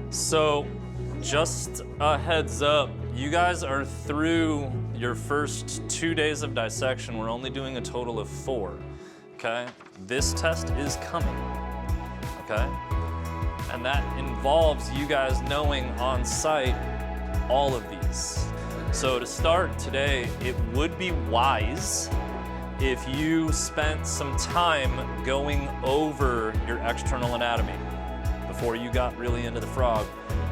So, just a heads up, you guys are through your first 2 days of dissection. We're only doing a total of 4, okay? This test is coming, okay? And that involves you guys knowing on site all of these. So to start today, it would be wise if you spent some time going over your external anatomy before you got really into the frog.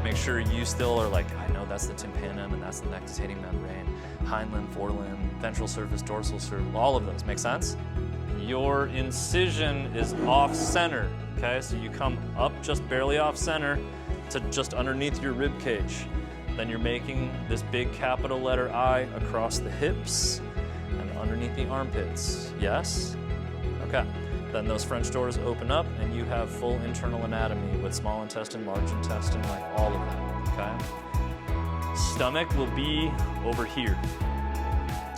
Make sure you still are like, I know that's the tympanum and that's the nictitating membrane, hind limb, forelimb, ventral surface, dorsal surface, all of those. Make sense? Your incision is off center, okay? So you come up just barely off center to just underneath your rib cage. Then you're making this big capital letter I across the hips and underneath the armpits. Yes? Okay. Then those French doors open up and you have full internal anatomy with small intestine, large intestine, like all of that, okay? Stomach will be over here.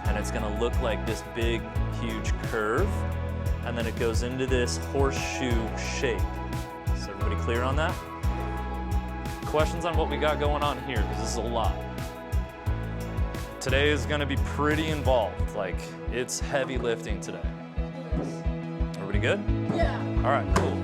And it's gonna look like this big, huge curve. And then it goes into this horseshoe shape. Is everybody clear on that? Questions on what we got going on here, because this is a lot. Today is gonna be pretty involved. Like, it's heavy lifting today. Everybody good? Yeah. All right, cool.